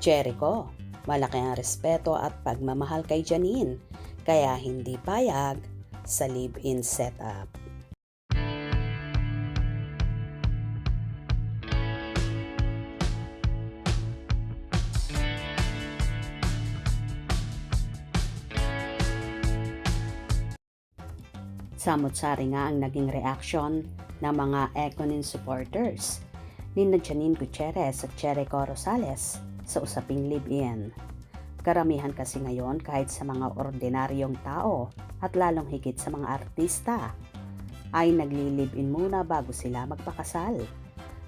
Jericho, malaki ang respeto at pagmamahal kay Janine, kaya hindi payag sa live-in setup. Samot-sari nga ang naging reaksyon ng mga Econin supporters ni Janine Gutierrez at Jericho Rosales sa usaping live-in. Karamihan kasi ngayon kahit sa mga ordinaryong tao at lalong higit sa mga artista ay nagli-live-in muna bago sila magpakasal.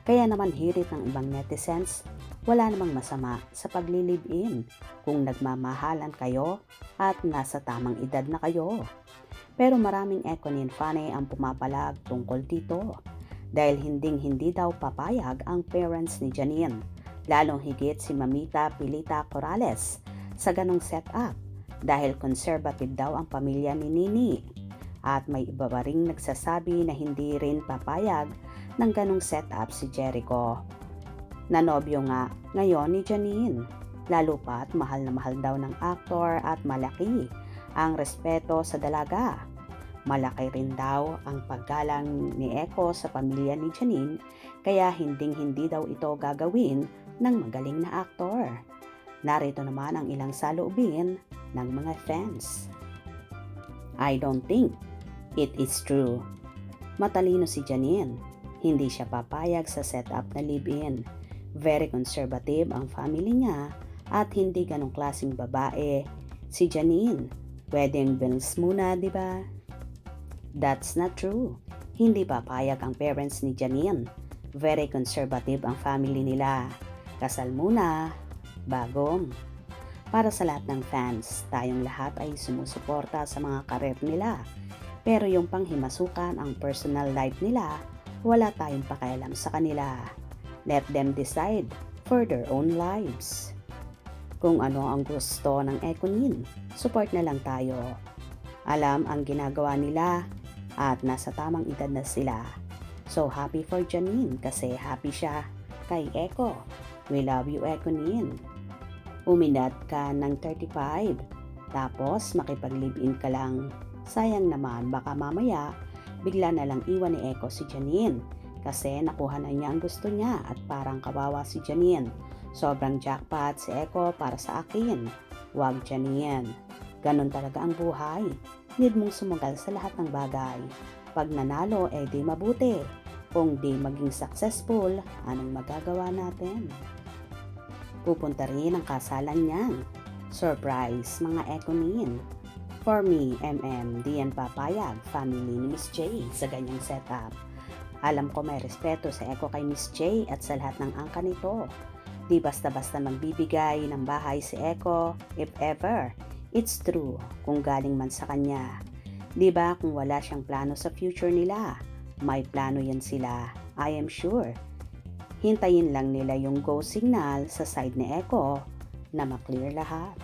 Kaya naman hirit ng ibang netizens, wala namang masama sa pagli-live-in kung nagmamahalan kayo at nasa tamang edad na kayo. Pero maraming Econin fanay ang pumapalag tungkol dito dahil hindi daw papayag ang parents ni Janine, lalong higit si Mamita Pilita Corrales sa ganong setup dahil conservative daw ang pamilya ni Nini. At may iba pa ring nagsasabi na hindi rin papayag ng ganong setup si Jericho, na nobyo nga ngayon ni Janine. Lalo pa't mahal na mahal daw ng aktor at malaki ang respeto sa dalaga. Malaki rin daw ang paggalang ni Eco sa pamilya ni Janine, kaya hindi daw ito gagawin ng magaling na aktor. Narito naman ang ilang saloobin ng mga fans. I don't think it is true. Matalino si Janine. Hindi siya papayag sa setup na live-in. Very conservative ang family niya at hindi ganong klaseng babae si Janine. Wedding bells muna, di ba? That's not true. Hindi papayag ang parents ni Janine. Very conservative ang family nila. Kasal muna, bago. Para sa lahat ng fans, tayong lahat ay sumusuporta sa mga karir nila. Pero yung panghimasukan ang personal life nila, wala tayong pakialam sa kanila. Let them decide for their own lives. Kung ano ang gusto ng Econin, support na lang tayo. Alam ang ginagawa nila at nasa tamang edad na sila. So happy for Janine kasi happy siya kay Eco. We love you, Econin. Uminat ka ng 35, tapos makipag-live-in ka lang. Sayang naman, baka mamaya bigla na lang iwan ni Eco si Janine kasi nakuha na niya ang gusto niya at parang kawawa si Janine. Sobrang jackpot si Eco para sa akin. Wag, Janine. Ganon talaga ang buhay. Need mong sumugal sa lahat ng bagay. Pag nanalo, di mabuti. Kung di maging successful, anong magagawa natin? Pupunta rin ang kasalan niyan. Surprise, mga Econin. For me, di yan papayag, family ni Miss J sa ganyang setup. Alam ko may respeto sa Eco kay Miss J at sa lahat ng angka nito. Di basta-basta magbibigay ng bahay si Eco, if ever. It's true, kung galing man sa kanya. Di ba kung wala siyang plano sa future nila, may plano yan sila, I am sure. Hintayin lang nila yung go signal sa side ni Eco na maklear lahat.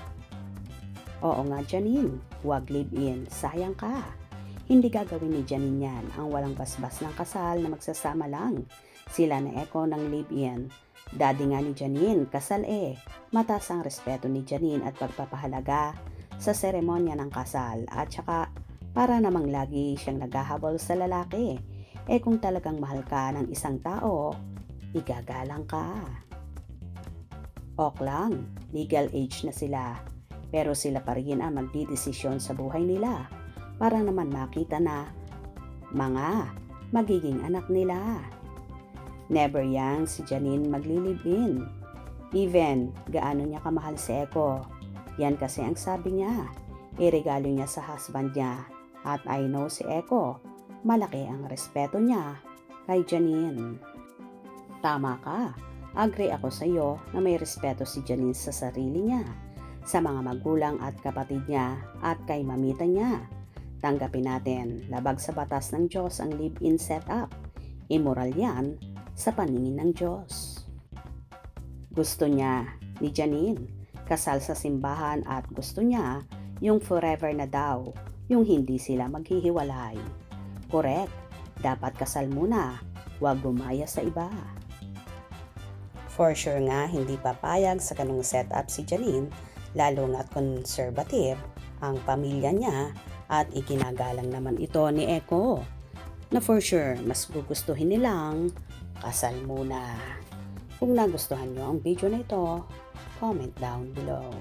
Oo nga, Janine, huwag live-in, sayang ka. Hindi gagawin ni Janine yan ang walang basbas ng kasal na magsasama lang. Sila na Eco ng live-in. Daddy nga ni Janine, kasal mataas ang respeto ni Janine at pagpapahalaga sa seremonya ng kasal at saka para namang lagi siyang naghahabol sa lalaki. Kung talagang mahal ka ng isang tao, igagalang ka. Ok lang, legal age na sila. Pero sila pa rin ang magdidesisyon sa buhay nila para naman makita na mga magiging anak nila. Never yang si Janine magli-live-in. Even gaano niya kamahal si Eco. Yan kasi ang sabi niya. Iregalo niya sa husband niya. At I know si Eco, malaki ang respeto niya kay Janine. Tama ka. Agree ako sa iyo na may respeto si Janine sa sarili niya, sa mga magulang at kapatid niya at kay mamita niya. Tanggapin natin, labag sa batas ng Diyos ang live-in setup. Immoral yan sa paningin ng Diyos. Gusto niya ni Janine kasal sa simbahan at gusto niya yung forever na daw, yung hindi sila maghihiwalay. Correct, dapat kasal muna, huwag gumaya sa iba. For sure nga hindi papayag sa ganung setup si Janine, lalo na't conservative ang pamilya niya at iginagalang naman ito ni Echo, na for sure mas gugustuhin nilang kasal muna. Kung nagustuhan nyo ang video na ito, comment down below.